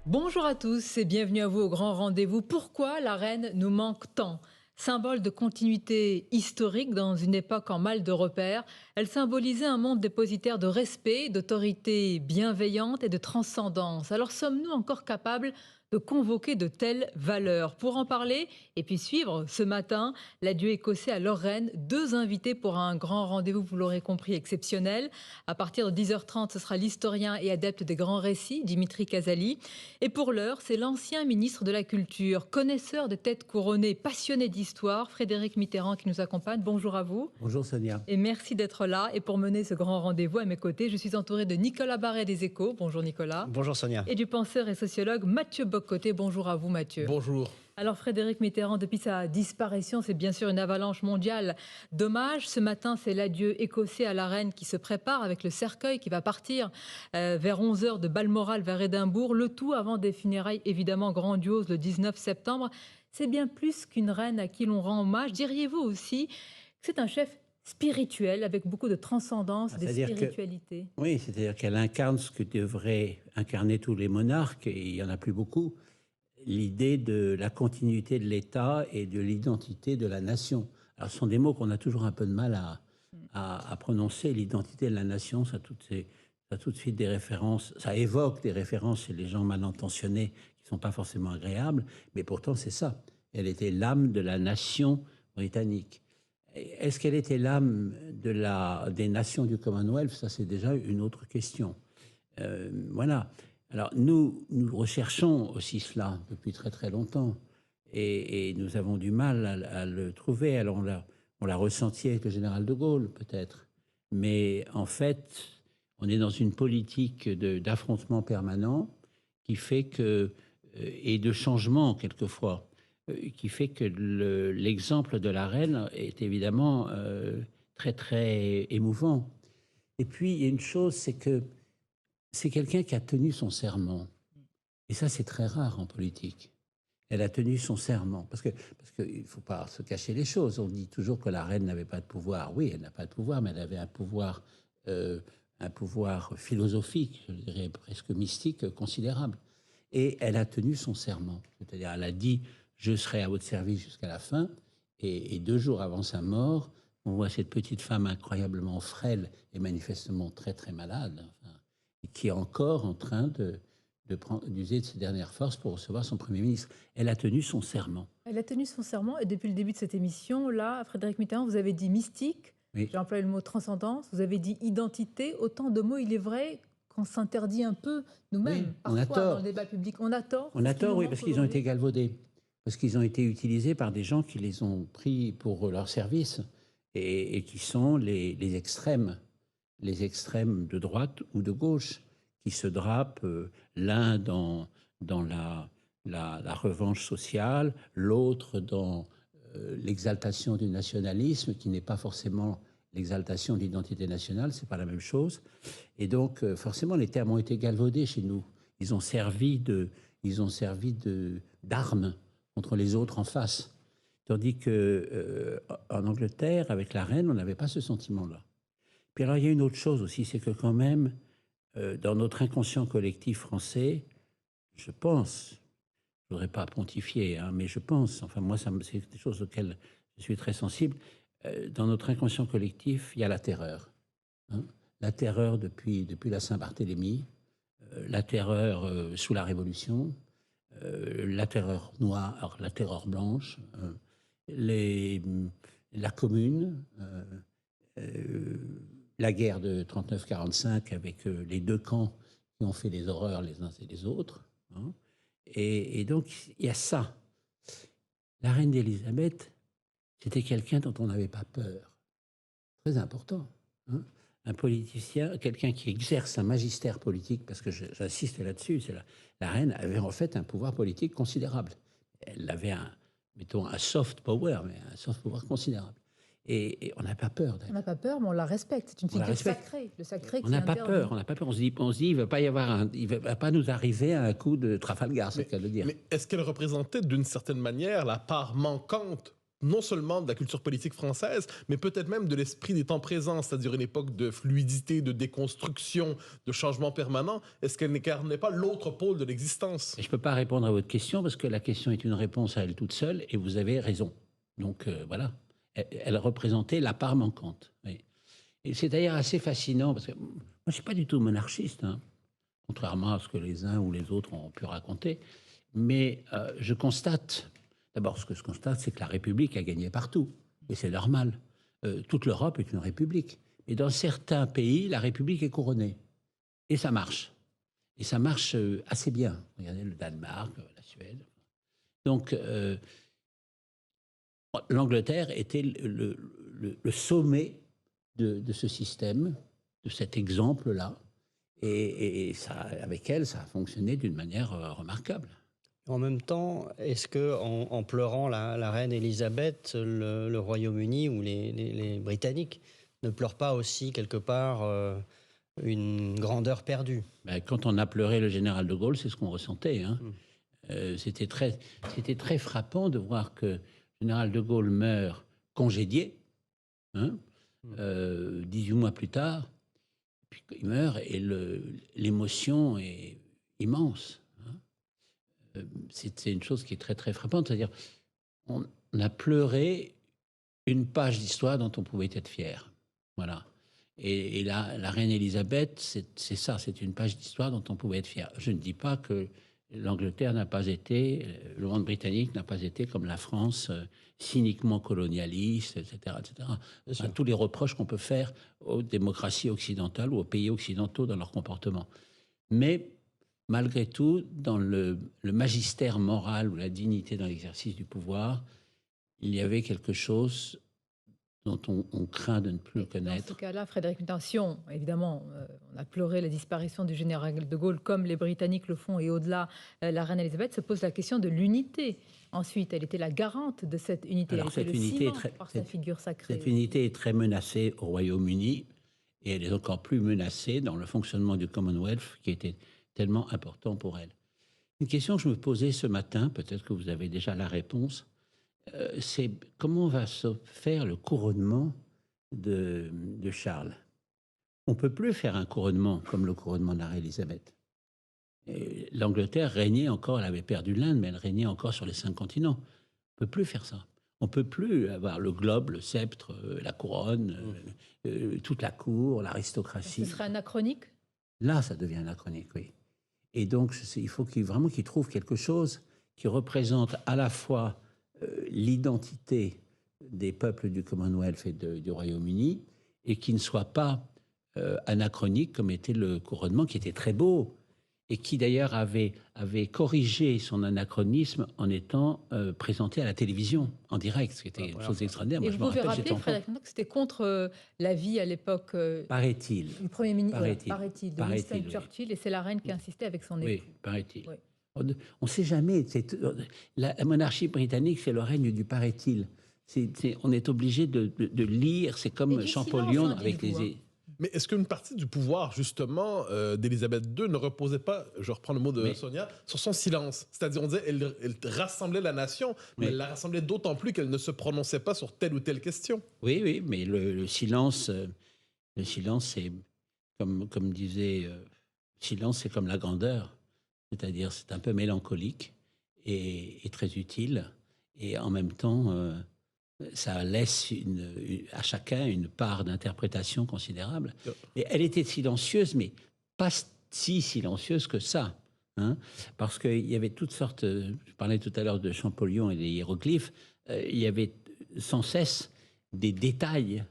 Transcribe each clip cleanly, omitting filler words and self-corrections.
Bonjour à tous et bienvenue à vous au grand rendez-vous. Pourquoi la reine nous manque tant? Symbole de continuité historique dans une époque en mal de repères, elle symbolisait un monde dépositaire de respect, d'autorité bienveillante et de transcendance. Alors sommes-nous encore capables de convoquer de telles valeurs? Pour en parler et puis suivre ce matin l'adieu écossais à Lorraine, deux invités pour un grand rendez-vous, vous l'aurez compris, exceptionnel. À partir de 10h30, ce sera l'historien et adepte des grands récits, Dimitri Casali. Et pour l'heure, c'est l'ancien ministre de la Culture, connaisseur de têtes couronnées, passionné d'histoire, Frédéric Mitterrand qui nous accompagne. Bonjour à vous. Bonjour Sonia. Et merci d'être là. Et pour mener ce grand rendez-vous à mes côtés, je suis entourée de Nicolas Barret des Échos. Bonjour Nicolas. Bonjour Sonia. Et du penseur et sociologue Mathieu Bocoté. Bonjour à vous Mathieu. Bonjour. Alors Frédéric Mitterrand, depuis sa disparition, c'est bien sûr une avalanche mondiale d'hommages. Ce matin, c'est l'adieu écossais à la reine qui se prépare avec le cercueil qui va partir vers 11h de Balmoral vers Édimbourg. Le tout avant des funérailles évidemment grandioses le 19 septembre. C'est bien plus qu'une reine à qui l'on rend hommage. Diriez-vous aussi que c'est un chef spirituel avec beaucoup de transcendance, de spiritualité? Oui, c'est-à-dire qu'elle incarne ce que devraient incarner tous les monarques, et il n'y en a plus beaucoup. L'idée de la continuité de l'État et de l'identité de la nation. Alors, ce sont des mots qu'on a toujours un peu de mal à prononcer. L'identité de la nation, ça a tout de suite des références, ça évoque des références chez les gens mal intentionnés qui ne sont pas forcément agréables, mais pourtant c'est ça. Elle était l'âme de la nation britannique. Est-ce qu'elle était l'âme des nations du Commonwealth? Ça, c'est déjà une autre question. Voilà. Alors, nous recherchons aussi cela depuis très très longtemps et nous avons du mal à le trouver. Alors, on l'a ressenti avec le général de Gaulle, peut-être. Mais en fait, on est dans une politique d'affrontement permanent qui fait que, et de changement quelquefois, qui fait que l'exemple de la reine est évidemment très très émouvant. Et puis, il y a une chose, c'est que c'est quelqu'un qui a tenu son serment. Et ça, c'est très rare en politique. Elle a tenu son serment. Parce qu'il ne faut pas se cacher les choses. On dit toujours que la reine n'avait pas de pouvoir. Oui, elle n'a pas de pouvoir, mais elle avait un pouvoir philosophique, je dirais presque mystique, considérable. Et elle a tenu son serment. C'est-à-dire, elle a dit « je serai à votre service jusqu'à la fin ». Et 2 jours avant sa mort, on voit cette petite femme incroyablement frêle et manifestement très, très malade, enfin, qui est encore en train d'user de ses dernières forces pour recevoir son Premier ministre. Elle a tenu son serment. Elle a tenu son serment et depuis le début de cette émission, là, Frédéric Mitterrand, vous avez dit mystique, oui. J'ai employé le mot transcendance, vous avez dit identité, autant de mots, il est vrai qu'on s'interdit un peu nous-mêmes, oui, parfois dans le débat public. On a tort. On a tort, oui, parce qu'ils ont été galvaudés, parce qu'ils ont été utilisés par des gens qui les ont pris pour leur service et qui sont les extrêmes de droite ou de gauche, qui se drapent l'un dans la revanche sociale, l'autre dans l'exaltation du nationalisme, qui n'est pas forcément l'exaltation de l'identité nationale, c'est pas la même chose. Et donc, forcément, les termes ont été galvaudés chez nous. Ils ont servi d'armes contre les autres en face. Tandis qu'en Angleterre, avec la reine, on n'avait pas ce sentiment-là. Puis alors, il y a une autre chose aussi, c'est que quand même, dans notre inconscient collectif français, je pense, je ne voudrais pas pontifier, hein, mais je pense, enfin moi, c'est des choses auxquelles je suis très sensible, dans notre inconscient collectif, il y a la terreur. Hein, la terreur depuis la Saint-Barthélemy, la terreur sous la Révolution, la terreur noire, la terreur blanche, la Commune, la guerre de 39-45 avec les 2 camps qui ont fait les horreurs les uns et les autres. Hein. Et donc, il y a ça. La reine d'Élisabeth, c'était quelqu'un dont on n'avait pas peur. Très important. Hein. Un politicien, quelqu'un qui exerce un magistère politique, parce que j'insiste là-dessus, la reine avait en fait un pouvoir politique considérable. Elle avait mettons, un soft power, mais un soft power considérable. Et on n'a pas peur d'elle. On n'a pas peur, mais on la respecte. C'est une figure sacrée. Le sacré qui on n'a pas peur. On n'a pas peur. On se dit, il va pas y avoir il va pas nous arriver à un coup de Trafalgar, c'est ce qu'elle veut dire. Mais est-ce qu'elle représentait d'une certaine manière la part manquante non seulement de la culture politique française, mais peut-être même de l'esprit des temps présents, c'est-à-dire une époque de fluidité, de déconstruction, de changement permanent. Est-ce qu'elle n'incarnait pas l'autre pôle de l'existence? Je ne peux pas répondre à votre question parce que la question est une réponse à elle toute seule et vous avez raison. Donc voilà, elle représentait la part manquante. Oui. Et c'est d'ailleurs assez fascinant parce que moi, je ne suis pas du tout monarchiste, hein, contrairement à ce que les uns ou les autres ont pu raconter. Mais je constate, d'abord, ce que je constate, c'est que la République a gagné partout. Et c'est normal. Toute l'Europe est une République. Et dans certains pays, la République est couronnée. Et ça marche. Et ça marche assez bien. Regardez le Danemark, la Suède. Donc, l'Angleterre était le sommet de ce système, de cet exemple-là. Et ça, avec elle, ça a fonctionné d'une manière remarquable. En même temps, est-ce que en pleurant la reine Elisabeth, le Royaume-Uni ou les Britanniques ne pleurent pas aussi quelque part une grandeur perdue? Ben, quand on a pleuré le général de Gaulle, c'est ce qu'on ressentait. Hein. C'était très frappant de voir que le général de Gaulle meurt congédié, hein, 18 mois plus tard, puis il meurt et l'émotion est immense. C'est une chose qui est très, très frappante. C'est-à-dire, on a pleuré une page d'histoire dont on pouvait être fier. Voilà. Et la reine Elisabeth, c'est ça, c'est une page d'histoire dont on pouvait être fier. Je ne dis pas que l'Angleterre n'a pas été, le monde britannique n'a pas été comme la France, cyniquement colonialiste, etc. etc. Enfin, tous les reproches qu'on peut faire aux démocraties occidentales ou aux pays occidentaux dans leur comportement. Mais malgré tout, dans le magistère moral ou la dignité dans l'exercice du pouvoir, il y avait quelque chose dont on craint de ne plus le connaître. Dans ce cas-là, Frédéric Mitterrand, évidemment, on a pleuré la disparition du général de Gaulle comme les Britanniques le font, et au-delà, la reine Elisabeth se pose la question de l'unité. Ensuite, elle était la garante de cette unité. Alors, elle était le ciment par sa figure sacrée. Cette unité est très menacée au Royaume-Uni, et elle est encore plus menacée dans le fonctionnement du Commonwealth, qui était tellement important pour elle. Une question que je me posais ce matin, peut-être que vous avez déjà la réponse, c'est comment va se faire le couronnement de Charles. On ne peut plus faire un couronnement comme le couronnement de la reine Elisabeth. L'Angleterre régnait encore, elle avait perdu l'Inde, mais elle régnait encore sur les 5 continents. On ne peut plus faire ça. On ne peut plus avoir le globe, le sceptre, la couronne, toute la cour, l'aristocratie. Ce serait anachronique? Là, ça devient anachronique, oui. Et donc, il faut vraiment qu'il trouve quelque chose qui représente à la fois l'identité des peuples du Commonwealth et du Royaume-Uni et qui ne soit pas anachronique comme était le couronnement, qui était très beau et qui d'ailleurs avait corrigé son anachronisme en étant présenté à la télévision en direct, ce qui était une chose extraordinaire. Et moi, vous pouvez rappeler, Frédéric, que c'était contre l'avis à l'époque du Premier ministre, paraît-il, de Winston Churchill, et c'est la reine qui insistait avec son époux. Oui, paraît-il. Oui. On ne sait jamais. La monarchie britannique, c'est le règne du paraît-il. On est obligé de lire. C'est comme Champollion avec les... Mais est-ce qu'une partie du pouvoir, justement, d'Élisabeth II ne reposait pas, je reprends le mot de Sonia, sur son silence? C'est-à-dire, on disait, elle rassemblait la nation, mais elle la rassemblait d'autant plus qu'elle ne se prononçait pas sur telle ou telle question. Oui, oui, mais le silence, c'est comme disait, silence, c'est comme la grandeur. C'est-à-dire, c'est un peu mélancolique et très utile. Et en même temps, ça laisse à chacun une part d'interprétation considérable. Et elle était silencieuse, mais pas si silencieuse que ça. Hein, parce qu'il y avait toutes sortes... Je parlais tout à l'heure de Champollion et des hiéroglyphes. Il y avait sans cesse des détails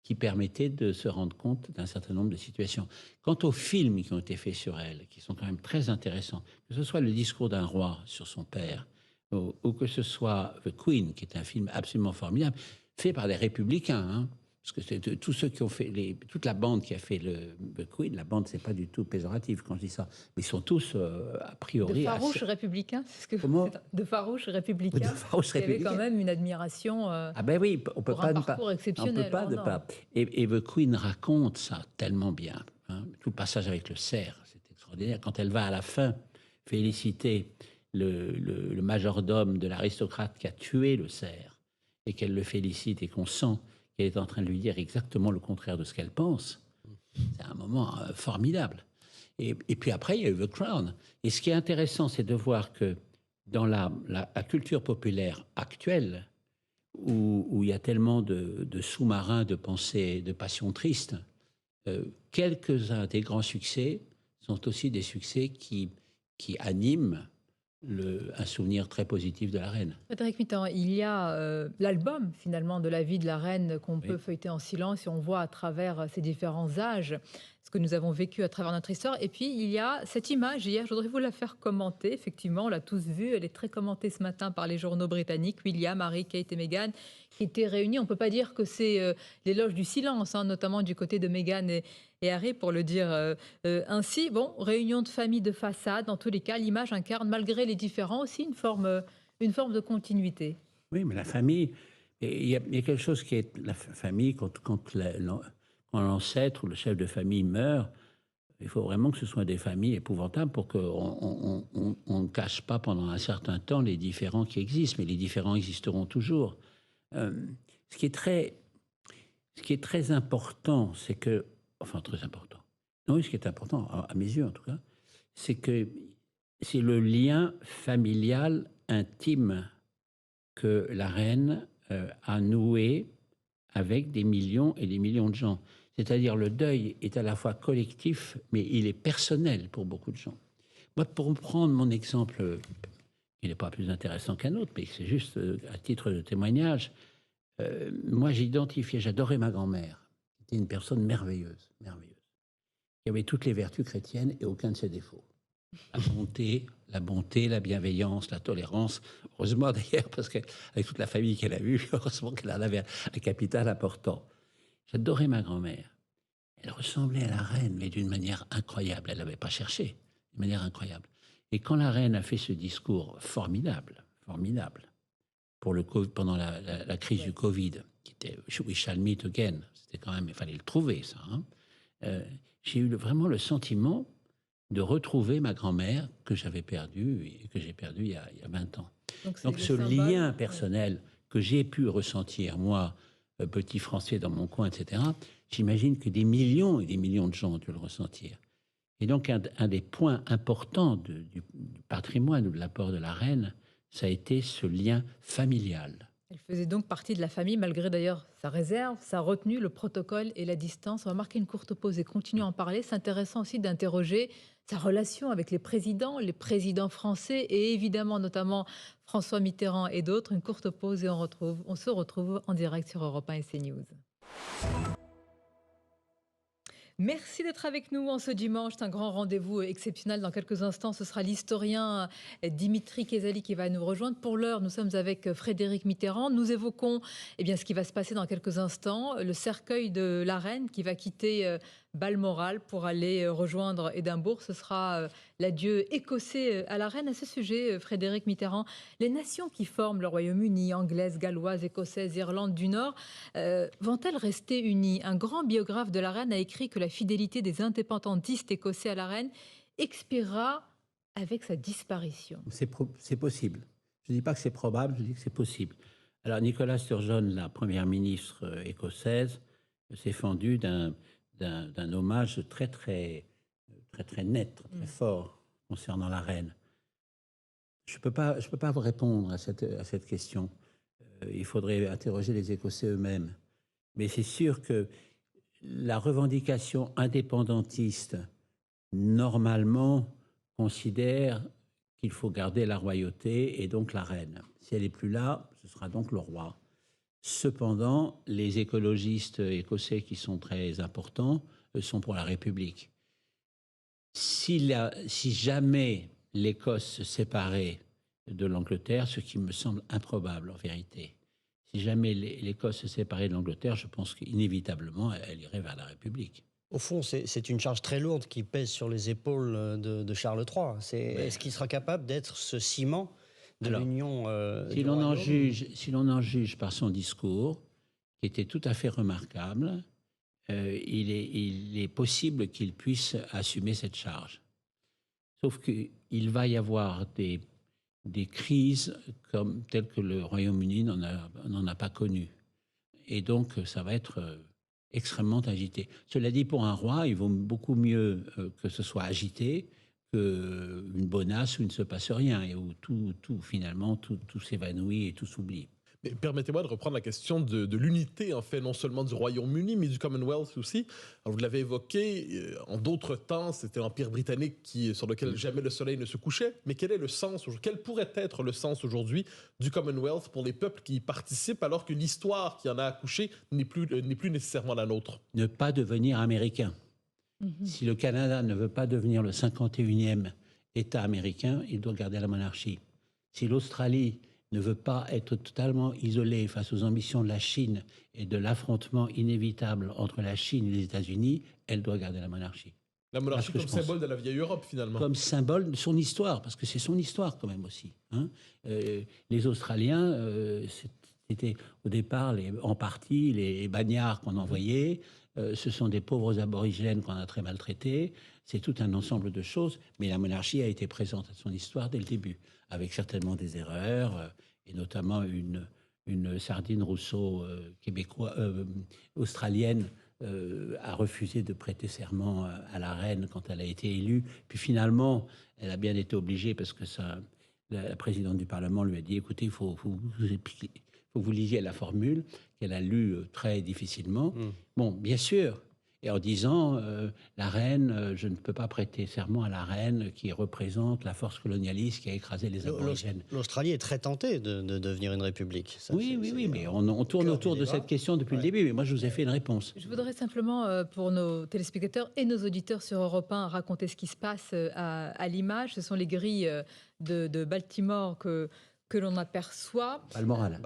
qui permettaient de se rendre compte d'un certain nombre de situations. Quant aux films qui ont été faits sur elle, qui sont quand même très intéressants, que ce soit Le discours d'un roi sur son père, ou que ce soit The Queen, qui est un film absolument formidable, fait par des républicains, hein, parce que c'est tous ceux qui ont fait toute la bande qui a fait The Queen. La bande, c'est pas du tout péjoratif quand je dis ça, mais ils sont tous a priori de farouches républicains. De farouches républicains. De farouches républicains. Il y avait quand même une admiration. Ah ben oui, on peut pour pas un parcours exceptionnel. On peut pas ne pas. Et The Queen raconte ça tellement bien. Hein, tout le passage avec le cerf, c'est extraordinaire. Quand elle va à la fin féliciter le majordome de l'aristocrate qui a tué le cerf. et qu'elle le félicite et qu'on sent qu'elle est en train de lui dire exactement le contraire de ce qu'elle pense, c'est un moment formidable. Et puis après, il y a eu The Crown. Et ce qui est intéressant, c'est de voir que dans la culture populaire actuelle, où il y a tellement de sous-marins de pensées, de passions tristes, quelques-uns des grands succès sont aussi des succès qui animent un souvenir très positif de la reine. Frédéric Mitterrand, il y a l'album finalement de la vie de la reine qu'on Oui. peut feuilleter en silence et on voit à travers ces différents âges ce que nous avons vécu à travers notre histoire. Et puis il y a cette image hier, je voudrais vous la faire commenter. Effectivement, on l'a tous vue, elle est très commentée ce matin par les journaux britanniques. William, Harry, Kate et Meghan qui étaient réunis. On ne peut pas dire que c'est l'éloge du silence, hein, notamment du côté de Meghan et Harry, pour le dire ainsi. Bon, réunion de famille de façade, dans tous les cas, l'image incarne, malgré les différends, aussi une forme de continuité. Oui, mais la famille, il y a quelque chose qui est la famille, quand l'ancêtre ou le chef de famille meurt, il faut vraiment que ce soit des familles épouvantables pour qu'on ne cache pas pendant un certain temps les différends qui existent, mais les différends existeront toujours. Ce qui est très important, c'est que, enfin très important, non, ce qui est important, à mes yeux en tout cas, c'est que c'est le lien familial intime que la reine a noué avec des millions et des millions de gens. C'est-à-dire le deuil est à la fois collectif, mais il est personnel pour beaucoup de gens. Moi, pour prendre mon exemple, qui n'est pas plus intéressant qu'un autre, mais c'est juste à titre de témoignage, moi j'adorais ma grand-mère. C'était une personne merveilleuse, merveilleuse, qui avait toutes les vertus chrétiennes et aucun de ses défauts. La bonté, la bienveillance, la tolérance. Heureusement d'ailleurs, parce qu'avec toute la famille qu'elle a eue, heureusement qu'elle en avait un capital important. J'adorais ma grand-mère. Elle ressemblait à la reine, mais d'une manière incroyable. Elle n'avait pas cherché, d'une manière incroyable. Et quand la reine a fait ce discours formidable, pendant la crise du Covid, qui était « We shall meet again », c'était quand même, il fallait le trouver, ça. Hein. J'ai eu vraiment le sentiment de retrouver ma grand-mère que j'avais perdue et que j'ai perdue il y a 20 ans. Donc ce lien personnel que j'ai pu ressentir, moi, petit Français dans mon coin, etc., j'imagine que des millions et des millions de gens ont dû le ressentir. Et donc un des points importants du patrimoine ou de l'apport de la reine, ça a été ce lien familial. Elle faisait donc partie de la famille, malgré d'ailleurs sa réserve, sa retenue, le protocole et la distance. On va marquer une courte pause et continuer à en parler. C'est intéressant aussi d'interroger sa relation avec les présidents français et évidemment notamment François Mitterrand et d'autres. Une courte pause et on se retrouve en direct sur Europe 1 et CNews. Merci d'être avec nous en ce dimanche. C'est un grand rendez-vous exceptionnel. Dans quelques instants, ce sera l'historien Dimitri Kezali qui va nous rejoindre. Pour l'heure, nous sommes avec Frédéric Mitterrand. Nous évoquons ce qui va se passer dans quelques instants. Le cercueil de la reine qui va quitter Balmoral pour aller rejoindre Édimbourg. Ce sera l'adieu écossais à la reine. À ce sujet, Frédéric Mitterrand, les nations qui forment le Royaume-Uni, anglaise, galloise, écossaise, Irlande du Nord, vont-elles rester unies? Un grand biographe de la reine a écrit que la fidélité des indépendantistes écossais à la reine expirera avec sa disparition. C'est possible. Je ne dis pas que c'est probable, je dis que c'est possible. Alors Nicola Sturgeon, la première ministre écossaise, s'est fendue d'un hommage très net, très fort concernant la reine. Je peux pas vous répondre à cette question. Il faudrait interroger les Écossais eux-mêmes. Mais c'est sûr que la revendication indépendantiste, normalement, considère qu'il faut garder la royauté et donc la reine. Si elle n'est plus là, ce sera donc le roi. Cependant, les écologistes écossais qui sont très importants sont pour la République. Si jamais l'Écosse se séparait de l'Angleterre, ce qui me semble improbable en vérité, si jamais l'Écosse se séparait de l'Angleterre, je pense qu'inévitablement, elle irait vers la République. Au fond, c'est une charge très lourde qui pèse sur les épaules de Charles III. Est-ce qu'il sera capable d'être ce ciment de l'union si l'on en juge par son discours, qui était tout à fait remarquable, il est possible qu'il puisse assumer cette charge. Sauf qu'il va y avoir des des crises telles que le Royaume-Uni n'en a pas connues. Et donc, ça va être extrêmement agité. Cela dit, pour un roi, il vaut beaucoup mieux que ce soit agité qu'une bonasse où il ne se passe rien et où finalement, tout s'évanouit et tout s'oublie. Mais permettez-moi de reprendre la question de l'unité, en fait, non seulement du Royaume-Uni, mais du Commonwealth aussi. Alors, vous l'avez évoqué, en d'autres temps, c'était l'Empire britannique sur lequel jamais le soleil ne se couchait. Mais quel est le sens, quel pourrait être le sens aujourd'hui du Commonwealth pour les peuples qui y participent, alors que l'histoire qui en a accouché n'est plus nécessairement la nôtre? Ne pas devenir américain. Si le Canada ne veut pas devenir le 51e État américain, il doit garder la monarchie. Si l'Australie ne veut pas être totalement isolée face aux ambitions de la Chine et de l'affrontement inévitable entre la Chine et les États-Unis, elle doit garder la monarchie. La monarchie comme symbole de la vieille Europe, finalement. Comme symbole de son histoire, parce que c'est son histoire quand même aussi. Hein. Les Australiens, c'était au départ en partie les bagnards qu'on envoyait. Ce sont des pauvres aborigènes qu'on a très maltraités. C'est tout un ensemble de choses. Mais la monarchie a été présente à son histoire dès le début, avec certainement des erreurs, et notamment une Sardine Rousseau australienne a refusé de prêter serment à la reine quand elle a été élue. Puis finalement, elle a bien été obligée parce que la présidente du Parlement lui a dit « Écoutez, il faut que vous lisiez la formule » qu'elle a lue très difficilement. Bon, bien sûr. Et en disant la reine, je ne peux pas prêter serment à la reine qui représente la force colonialiste qui a écrasé les aborigènes. L'Australie est très tentée de devenir une république. Ça, oui, mais on tourne autour de cette question depuis le début. Mais moi, je vous ai fait une réponse. Je voudrais simplement, pour nos téléspectateurs et nos auditeurs sur Europe 1, raconter ce qui se passe à l'image. Ce sont les grilles de Baltimore que l'on aperçoit. Balmoral,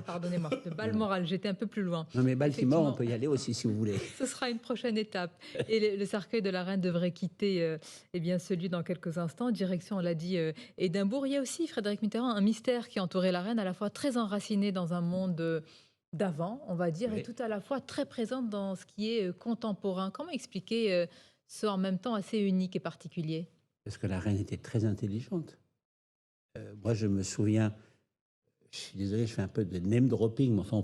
pardonnez-moi. De Balmoral, j'étais un peu plus loin. Non, mais Baltimore, on peut y aller aussi si vous voulez. Ce sera une prochaine étape. Et le cercueil de la reine devrait quitter celui dans quelques instants. Direction, on l'a dit, Édimbourg. Il y a aussi, Frédéric Mitterrand, un mystère qui entourait la reine, à la fois très enraciné dans un monde d'avant, on va dire, et tout à la fois très présente dans ce qui est contemporain. Comment expliquer ce en même temps assez unique et particulier? Parce que la reine était très intelligente. Moi, je me souviens, je suis désolé, je fais un peu de name dropping, mais enfin, on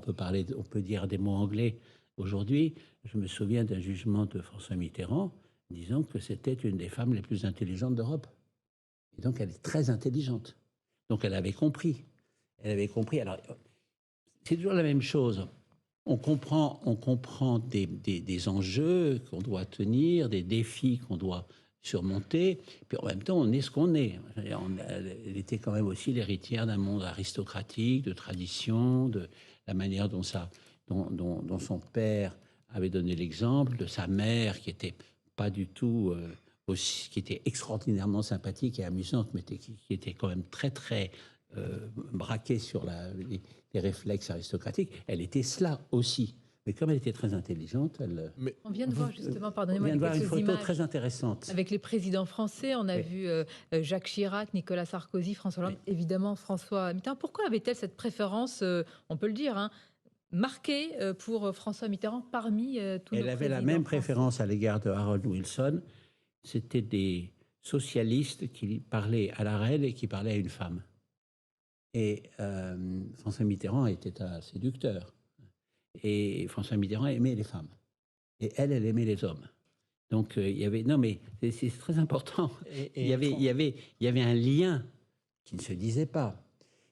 peut dire des mots anglais aujourd'hui. Je me souviens d'un jugement de François Mitterrand disant que c'était une des femmes les plus intelligentes d'Europe. Et donc, elle est très intelligente. Donc, elle avait compris. Alors, c'est toujours la même chose. On comprend des enjeux qu'on doit tenir, des défis qu'on doit surmonter, puis en même temps, on est ce qu'on est. Elle était quand même aussi l'héritière d'un monde aristocratique, de tradition, de la manière dont son père avait donné l'exemple, de sa mère qui était pas du tout qui était extraordinairement sympathique et amusante, mais qui était quand même très, très braquée sur les réflexes aristocratiques. Elle était cela aussi. Mais comme elle était très intelligente, on vient de voir justement, pardonnez-moi, on vient de voir une photo très intéressante. Avec les présidents français, on a vu Jacques Chirac, Nicolas Sarkozy, François Hollande, évidemment François Mitterrand. Pourquoi avait-elle cette préférence, on peut le dire, marquée pour François Mitterrand parmi tous nos présidents? Elle avait la même préférence à l'égard de Harold Wilson. C'était des socialistes qui parlaient à la reine et qui parlaient à une femme. Et François Mitterrand était un séducteur. Et François Mitterrand aimait les femmes. Et elle aimait les hommes. Donc, il y avait... Non, mais c'est très important. Il y avait un lien qui ne se disait pas.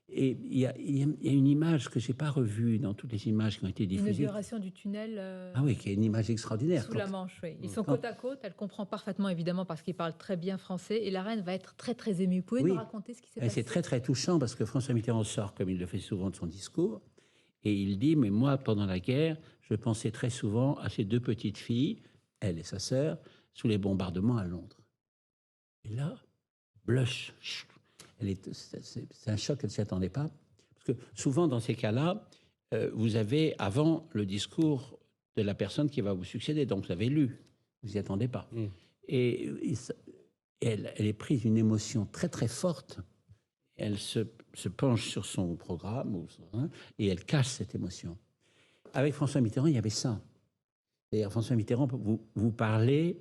Et il y a une image que je n'ai pas revue dans toutes les images qui ont été diffusées. L'inauguration du tunnel... Ah oui, qui est une image extraordinaire. Sous la Manche, oui. Ils sont côte à côte. Elle comprend parfaitement, évidemment, parce qu'ils parlent très bien français. Et la reine va être très, très émue. Vous pouvez nous raconter ce qui s'est passé? C'est très, très touchant parce que François Mitterrand sort, comme il le fait souvent, de son discours. Et il dit, mais moi, pendant la guerre, je pensais très souvent à ces deux petites filles, elle et sa sœur, sous les bombardements à Londres. Et là, blush. C'est un choc qu'elle ne s'y attendait pas. Parce que souvent, dans ces cas-là, vous avez avant le discours de la personne qui va vous succéder. Donc, vous avez lu. Vous n'y attendez pas. Et elle est prise d'une émotion très, très forte. Elle se penche sur son programme et elle cache cette émotion. Avec François Mitterrand, il y avait ça. D'ailleurs, François Mitterrand, vous parlez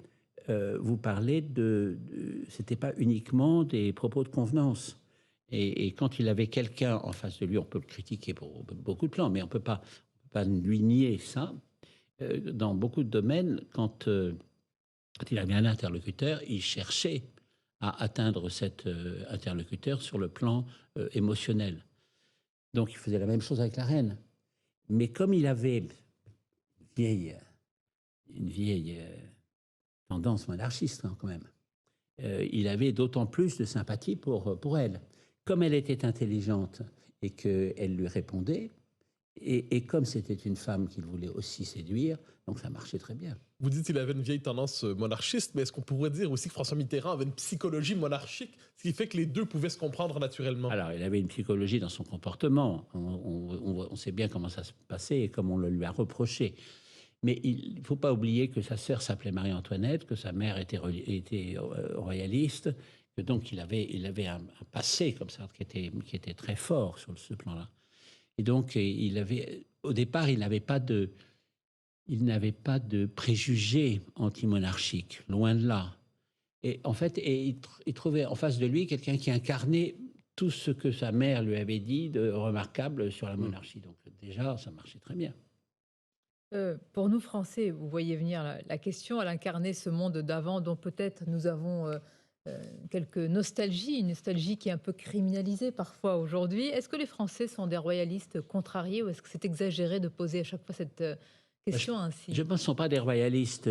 c'était pas uniquement des propos de convenance. Et quand il avait quelqu'un en face de lui, on peut le critiquer pour beaucoup de plans, mais on ne peut pas lui nier ça. Dans beaucoup de domaines, quand il avait un interlocuteur, il cherchait à atteindre cet interlocuteur sur le plan émotionnel. Donc il faisait la même chose avec la reine. Mais comme il avait une vieille tendance monarchiste quand même, il avait d'autant plus de sympathie pour elle. Comme elle était intelligente et qu'elle lui répondait, et comme c'était une femme qu'il voulait aussi séduire, donc ça marchait très bien. Vous dites qu'il avait une vieille tendance monarchiste, mais est-ce qu'on pourrait dire aussi que François Mitterrand avait une psychologie monarchique, ce qui fait que les deux pouvaient se comprendre naturellement? Alors, il avait une psychologie dans son comportement. On sait bien comment ça se passait et comme on le lui a reproché. Mais il ne faut pas oublier que sa sœur s'appelait Marie-Antoinette, que sa mère était royaliste, que donc il avait un passé comme ça qui était très fort sur ce plan-là. Et donc, au départ, il n'avait pas de préjugés anti-monarchiques, loin de là. Et en fait, il trouvait en face de lui quelqu'un qui incarnait tout ce que sa mère lui avait dit de remarquable sur la monarchie. Donc déjà, ça marchait très bien. Pour nous, Français, vous voyez venir la question, elle incarnait ce monde d'avant dont peut-être nous avons quelques nostalgies, une nostalgie qui est un peu criminalisée parfois aujourd'hui. Est-ce que les Français sont des royalistes contrariés ou est-ce que c'est exagéré de poser à chaque fois cette question ainsi? Je pense que ce ne sont pas des royalistes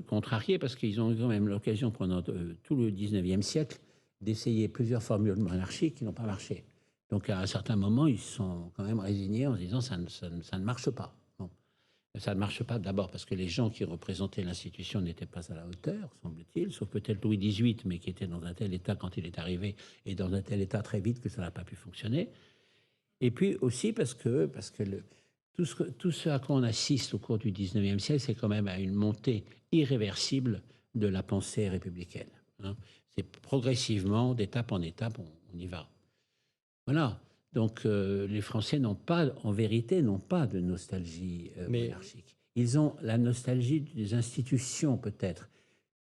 contrariés parce qu'ils ont eu quand même l'occasion pendant tout le 19e siècle d'essayer plusieurs formules monarchiques qui n'ont pas marché. Donc à un certain moment, ils se sont quand même résignés en se disant ça ne marche pas. Bon. Ça ne marche pas d'abord parce que les gens qui représentaient l'institution n'étaient pas à la hauteur, semble-t-il, sauf peut-être Louis XVIII, mais qui était dans un tel état quand il est arrivé et dans un tel état très vite que ça n'a pas pu fonctionner. Et puis aussi parce que tout ce à quoi on assiste au cours du 19e siècle, c'est quand même à une montée irréversible de la pensée républicaine. Hein. C'est progressivement, d'étape en étape, on y va. Voilà. Donc les Français en vérité, n'ont pas de nostalgie monarchique. Ils ont la nostalgie des institutions, peut-être.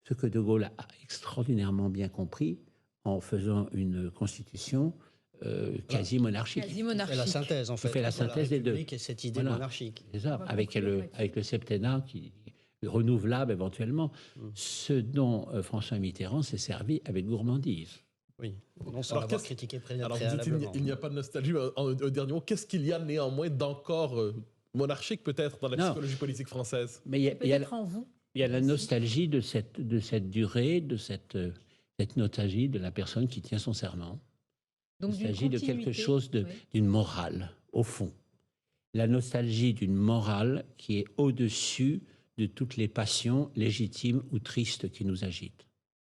Ce que De Gaulle a extraordinairement bien compris en faisant une constitution quasi monarchique. Quasi monarchique. C'est la synthèse, en fait. Il fait la synthèse des deux. Et cette idée monarchique. C'est ça, avec le septennat qui renouvelable éventuellement, ce dont François Mitterrand s'est servi avec gourmandise. Oui, non sans avoir critiqué préalablement. Alors, vous dites, il n'y a pas de nostalgie. Un dernier mot, qu'est-ce qu'il y a néanmoins d'encore monarchique, peut-être, dans la psychologie politique française? Mais il y a la nostalgie de cette durée, de cette nostalgie de la personne qui tient son serment. Donc, il s'agit de quelque chose d'une morale, au fond. La nostalgie d'une morale qui est au-dessus de toutes les passions légitimes ou tristes qui nous agitent.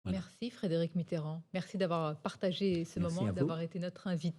Voilà. Merci Frédéric Mitterrand. Merci d'avoir partagé ce moment, d'avoir été notre invité.